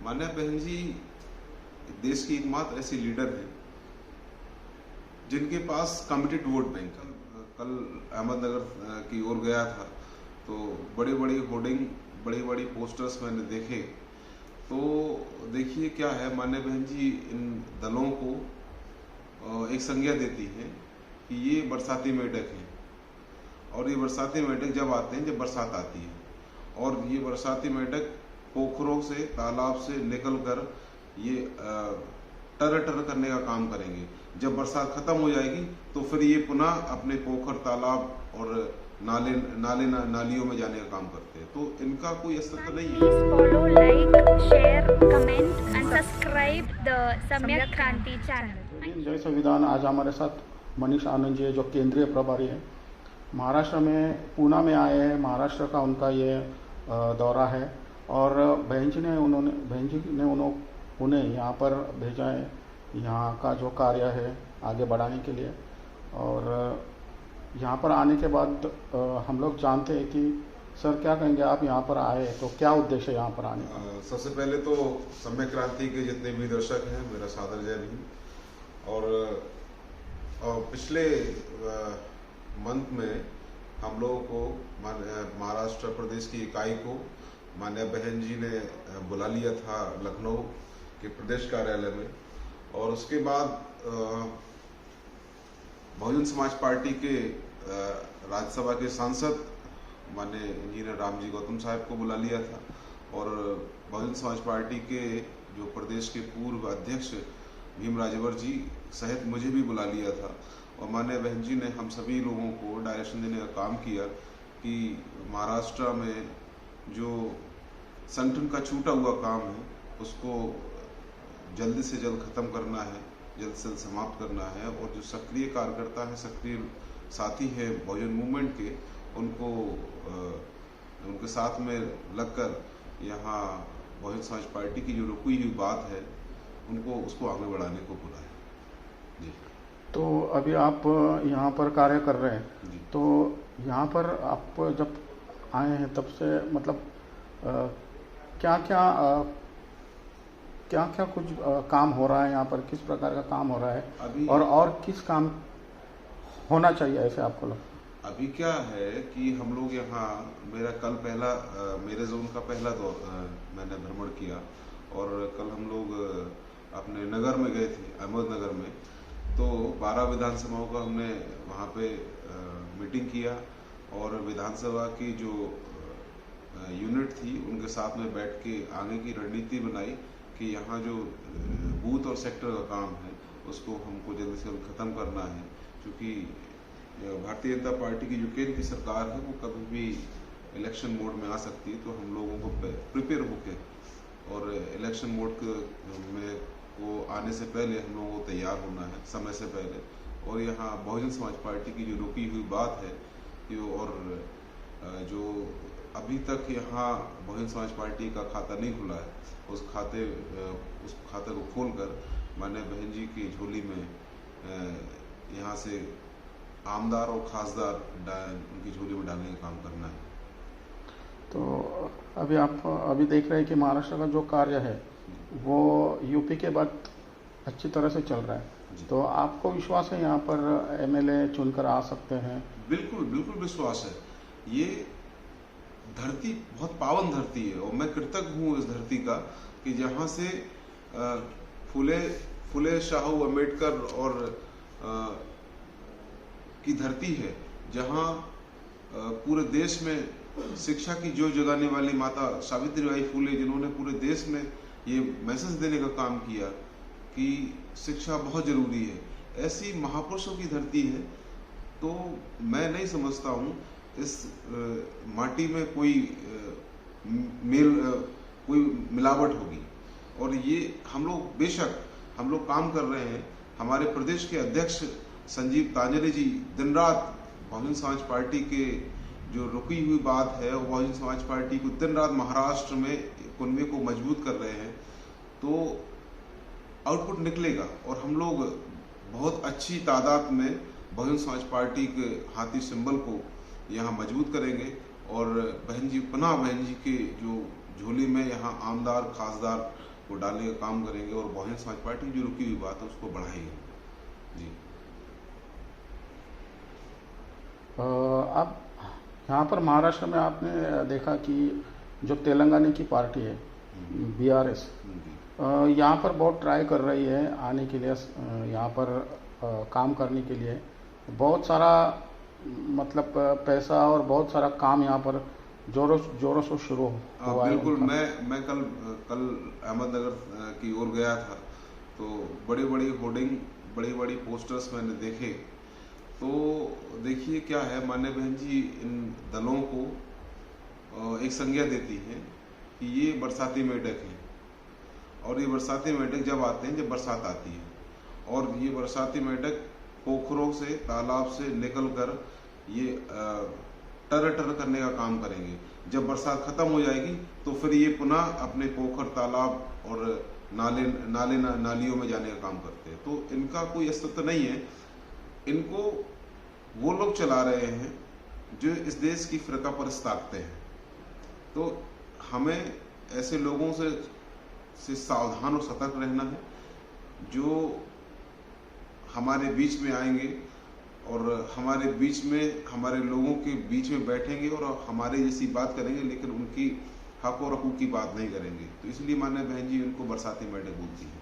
मान्या बहन जी देश की एकमात्र ऐसी लीडर है जिनके पास कमिटेड वोट बैंक है। कल अहमदनगर की ओर गया था तो बड़ी बड़ी होर्डिंग, बड़ी बड़ी पोस्टर्स मैंने देखे। तो देखिए क्या है, मान्या बहन जी इन दलों को एक संज्ञा देती हैं कि ये बरसाती मेढक हैं और ये बरसाती मेढक जब आते हैं जब बरसात आती है, और ये बरसाती मेढक पोखरों से, तालाब से निकल कर ये टर टर करने का काम करेंगे। जब बरसात खत्म हो जाएगी तो फिर ये पुनः अपने पोखर, तालाब और नालियों में जाने का काम करते हैं। तो इनका कोई असर तो नहीं है। Please follow, like, share, comment and subscribe the Samyak Kranti channel. जय संविधान। आज हमारे साथ मनीष आनंद जी जो केंद्रीय प्रभारी है, महाराष्ट्र में पूना में आए हैं। महाराष्ट्र का उनका ये दौरा है और बहन जी ने उन्हें यहाँ पर भेजा है, यहाँ का जो कार्य है आगे बढ़ाने के लिए। और यहाँ पर आने के बाद हम लोग जानते हैं कि सर क्या कहेंगे, आप यहाँ पर आए तो क्या उद्देश्य है यहाँ पर आने का? सबसे पहले तो सम्यक क्रांति के जितने भी दर्शक हैं मेरा सादर जय हिंद। और पिछले मंथ में हम लोगों को महाराष्ट्र प्रदेश की इकाई को मान्या बहन जी ने बुला लिया था लखनऊ के प्रदेश कार्यालय में। और उसके बाद बहुजन समाज पार्टी के राज्यसभा के सांसद माननीय इंजीनियर रामजी गौतम साहब को बुला लिया था, और बहुजन समाज पार्टी के जो प्रदेश के पूर्व अध्यक्ष भीम राजवर जी सहित मुझे भी बुला लिया था। और माननीय बहन जी ने हम सभी लोगों को डायरेक्शन देने का काम किया कि महाराष्ट्र में जो संगठन का छूटा हुआ काम है उसको जल्दी से जल्द खत्म करना है, जल्द से जल्द समाप्त करना है। और जो सक्रिय कार्यकर्ता है, सक्रिय साथी है बहुजन मूवमेंट के, उनको उनके साथ में लगकर यहाँ बहुजन समाज पार्टी की जो रुकी हुई बात है उनको उसको आगे बढ़ाने को बुलाया जी। तो अभी आप यहाँ पर कार्य कर रहे हैं, तो यहाँ पर आप जब आए हैं तब से मतलब क्या क्या कुछ काम हो रहा है यहाँ पर, किस प्रकार का काम हो रहा है अभी, और किस काम होना चाहिए ऐसे आपको लगता है? अभी क्या है कि हम लोग यहाँ, मेरा कल पहला मेरे जोन का पहला मैंने भ्रमण किया, और कल हम लोग अपने नगर में गए थे, अहमदनगर में। तो 12 विधानसभाओं का हमने वहाँ पे मीटिंग किया, और विधानसभा की जो यूनिट थी उनके साथ में बैठ के आगे की रणनीति बनाई कि यहाँ जो बूथ और सेक्टर का काम है उसको हमको जल्दी से जल्द खत्म करना है। क्योंकि भारतीय जनता पार्टी की जो केंद्र की सरकार है वो कभी भी इलेक्शन मोड में आ सकती है, तो हम लोगों को प्रिपेयर होकर और इलेक्शन मोड में को आने से पहले हम लोगों को तैयार होना है, समय से पहले। और यहाँ बहुजन समाज पार्टी की जो रुकी हुई बात है और जो अभी तक यहाँ बहुजन समाज पार्टी का खाता नहीं खुला है, उस खाते को खोलकर माननीय बहन जी की झोली में यहाँ से आमदार और खासदार उनकी झोली में डालने का काम करना है। तो अभी आप देख रहे हैं कि महाराष्ट्र का जो कार्य है वो यूपी के बाद अच्छी तरह से चल रहा है, तो आपको विश्वास है यहाँ पर एमएलए चुनकर आ सकते हैं? बिल्कुल बिल्कुल विश्वास है। ये धरती बहुत पावन धरती है और मैं कृतज्ञ हूँ इस धरती का कि जहाँ से फुले शाहू अम्बेडकर और की धरती है, जहाँ पूरे देश में शिक्षा की जो जगाने वाली माता सावित्रीबाई फुले, जिन्होंने पूरे देश में ये मैसेज देने का काम किया कि शिक्षा बहुत जरूरी है, ऐसी महापुरुषों की धरती है। तो मैं नहीं समझता हूँ इस माटी में कोई मिलावट होगी। और ये हम लोग बेशक हम लोग काम कर रहे हैं। हमारे प्रदेश के अध्यक्ष संजीव तांजले जी दिन रात बहुजन समाज पार्टी के जो रुकी हुई बात है और बहुजन समाज पार्टी को दिन रात महाराष्ट्र में कुनबे को मजबूत कर रहे हैं, तो आउटपुट निकलेगा। और हम लोग बहुत अच्छी तादाद में बहुजन समाज पार्टी के हाथी सिंबल को यहाँ मजबूत करेंगे, और बहन जी के जो झोली में यहाँ आमदार खासदार को डालने का काम करेंगे और बहुजन समाज पार्टी की जो रुकी हुई बात है उसको बढ़ाएंगे। जी। अब यहाँ पर महाराष्ट्र में आपने देखा कि जो तेलंगाना की पार्टी है BRS, यहाँ पर बहुत ट्राई कर रही है आने के लिए, यहाँ पर काम करने के लिए। बहुत सारा मतलब पैसा और बहुत सारा काम यहाँ पर जोरों से शुरू हुआ है। बिल्कुल। मैं कल अहमदनगर की ओर गया था, तो बड़ी बड़ी होर्डिंग, बड़ी बड़ी पोस्टर्स मैंने देखे। तो देखिए क्या है, माननीय बहन जी इन दलों को एक संज्ञा देती है कि ये बरसाती मेढक है, और ये बरसाती मेढक जब आते हैं जब बरसात आती है, और ये बरसाती मेढक पोखरों से, तालाब से निकल कर ये टर करने का काम करेंगे। जब बरसात खत्म हो जाएगी तो फिर ये पुनः अपने पोखर, तालाब और नालियों में जाने का काम करते हैं। तो इनका कोई अस्तित्व नहीं है। इनको वो लोग चला रहे हैं जो इस देश की फिरका परस्त ताकते हैं। तो हमें ऐसे लोगों से सावधान और सतर्क रहना है, जो हमारे बीच में आएंगे और हमारे बीच में, हमारे लोगों के बीच में बैठेंगे और हमारे जैसी बात करेंगे, लेकिन उनकी हक और हकूक की बात नहीं करेंगे। तो इसलिए माननीय बहन जी उनको बरसाती मेढक बोलती है।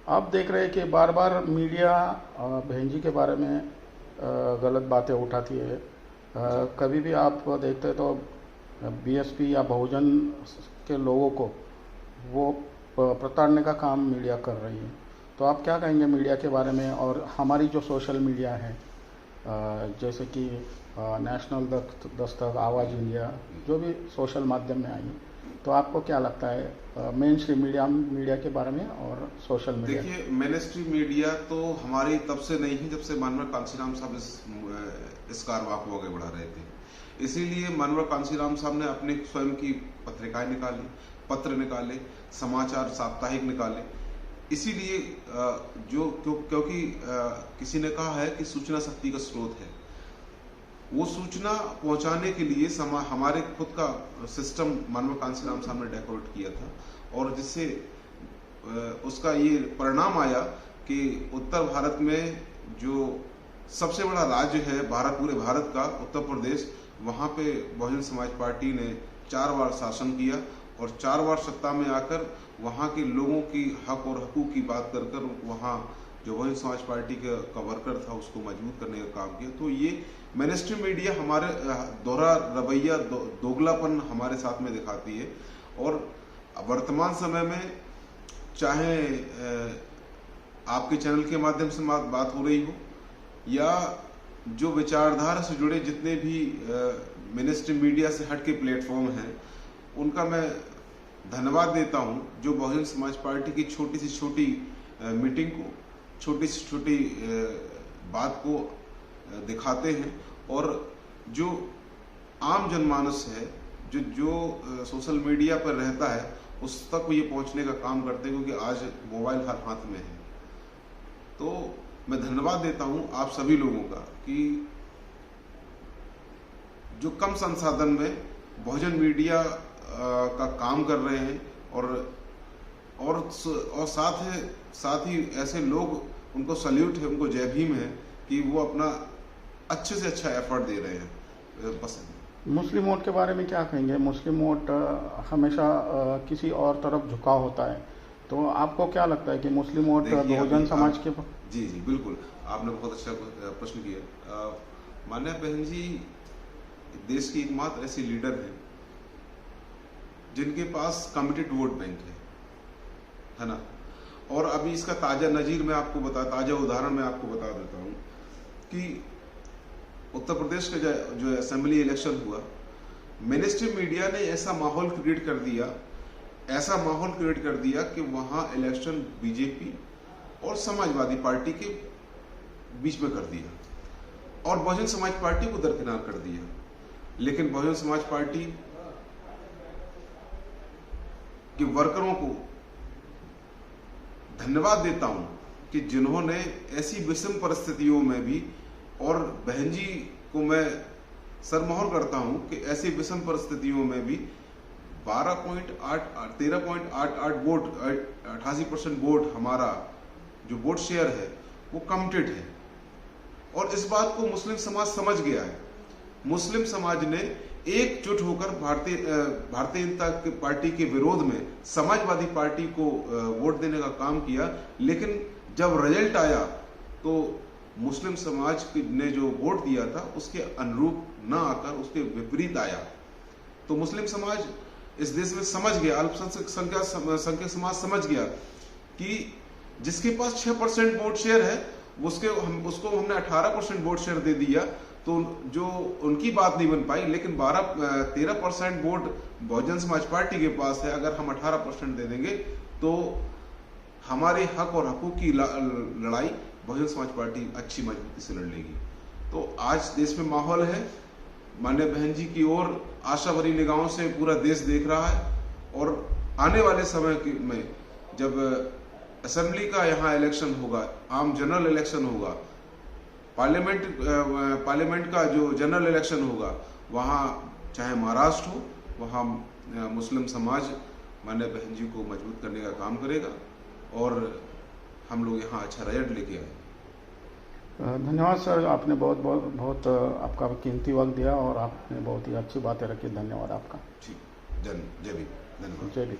आप देख रहे हैं कि बार बार मीडिया बहन जी के बारे में गलत बातें उठाती है। कभी भी आप देखते हैं तो BSP या बहुजन के लोगों को वो प्रताड़ने का काम मीडिया कर रही है। तो आप क्या कहेंगे मीडिया के बारे में, और हमारी जो सोशल मीडिया है जैसे कि नेशनल दस्तक, आवाज़ इंडिया, जो भी सोशल माध्यम में आई, तो आपको क्या लगता है मेन स्ट्रीम मीडिया के बारे में और सोशल मीडिया? देखिए, मेन स्ट्रीम मीडिया तो हमारी तब से नहीं है जब से माननीय कांशीराम साहब इस कारवां को आगे बढ़ा रहे थे। इसीलिए माननीय कांशीराम साहब ने अपनी स्वयं की पत्रिकाएं निकाली, पत्र निकाले, समाचार साप्ताहिक निकाले। इसीलिए क्योंकि किसी ने कहा है कि सूचना शक्ति का स्रोत है। वो सूचना पहुंचाने के लिए हमारे खुद का सिस्टम माननीय कांशीराम साहब ने डेकोरेट किया था, और जिससे उसका ये परिणाम आया कि उत्तर भारत में जो सबसे बड़ा राज्य है पूरे भारत का, उत्तर प्रदेश, वहाँ पे बहुजन समाज पार्टी ने 4 बार शासन किया, और 4 बार सत्ता में आकर वहाँ के लोगों की हक और हकूक की बात कर वहाँ जो बहुजन समाज पार्टी का वर्कर था उसको मजबूत करने का काम किया। तो ये मेन स्ट्रीम मीडिया हमारे दोहरा रवैया, दोगलापन हमारे साथ में दिखाती है। और वर्तमान समय में चाहे आपके चैनल के माध्यम से बात हो रही हो, या जो विचारधारा से जुड़े जितने भी मेन स्ट्रीम मीडिया से हट के प्लेटफॉर्म हैं, उनका मैं धन्यवाद देता हूं, जो बहुजन समाज पार्टी की छोटी से छोटी मीटिंग को, छोटी से छोटी बात को दिखाते हैं, और जो आम जनमानस है, जो सोशल मीडिया पर रहता है, उस तक ये पहुंचने का काम करते हैं, क्योंकि आज मोबाइल हर हाथ में है। तो मैं धन्यवाद देता हूं आप सभी लोगों का कि जो कम संसाधन में बहुजन मीडिया का काम कर रहे हैं, और साथ ही ऐसे लोग, उनको सल्यूट है, उनको जय भीम है कि वो अपना अच्छे से अच्छा एफर्ट दे रहे हैं। बस मुस्लिम वोट के बारे में क्या कहेंगे? मुस्लिम वोट हमेशा किसी और तरफ झुकाव होता है, तो आपको क्या लगता है कि मुस्लिम वोट बहुजन समाज के? जी बिल्कुल, आपने बहुत अच्छा प्रश्न किया। माननीय बहन जी देश की एकमात्र ऐसी लीडर है जिनके पास कमिटेड वोट बैंक है ना। और अभी इसका ताजा उदाहरण मैं आपको बता देता हूँ कि उत्तर प्रदेश का जो असेंबली इलेक्शन हुआ, मेन स्ट्रीम मीडिया ने ऐसा माहौल क्रिएट कर दिया कि वहां इलेक्शन बीजेपी और समाजवादी पार्टी के बीच में कर दिया, और बहुजन समाज पार्टी को दरकिनार कर दिया। लेकिन बहुजन समाज पार्टी के वर्करों को धन्यवाद देता हूं कि जिन्होंने ऐसी विषम परिस्थितियों में भी, और बहन जी को मैं सरमोहर करता हूं कि ऐसी विषम परिस्थितियों में भी 13.88 वोट 88% वोट हमारा जो वोट शेयर है वो कमिटेड है। और इस बात को मुस्लिम समाज समझ गया है। मुस्लिम समाज ने एकजुट होकर भारतीय जनता पार्टी के विरोध में समाजवादी पार्टी को वोट देने का काम किया, लेकिन जब रिजल्ट आया तो मुस्लिम समाज ने जो वोट दिया था उसके अनुरूप न आकर उसके विपरीत आया। तो मुस्लिम समाज इस देश में समझ गया, अल्पसंख्यक समाज समझ गया कि जिसके पास 6% वोट शेयर है उसको हमने 18% वोट शेयर दे दिया, तो जो उनकी बात नहीं बन पाई। लेकिन 13% वोट बहुजन समाज पार्टी के पास है। अगर हम 18% दे देंगे तो हमारे हक और हकूक की लड़ाई बहुजन समाज पार्टी अच्छी मजबूती से लड़ लेगी। तो आज देश में माहौल है, माननीय बहन जी की ओर आशा भरी निगाहों से पूरा देश देख रहा है। और आने वाले समय में जब असेंबली का यहाँ इलेक्शन होगा, आम जनरल इलेक्शन होगा, पार्लियामेंट का जो जनरल इलेक्शन होगा, वहाँ चाहे महाराष्ट्र हो, वहाँ मुस्लिम समाज माननीय बहन जी को मजबूत करने का काम करेगा और हम लोग यहाँ अच्छा रिजल्ट लेके आए। धन्यवाद सर, आपने बहुत आपका कीमती वक्त दिया और आपने बहुत ही अच्छी बातें रखी। धन्यवाद आपका। ठीक, जय भीम, धन्यवाद। जय भीम।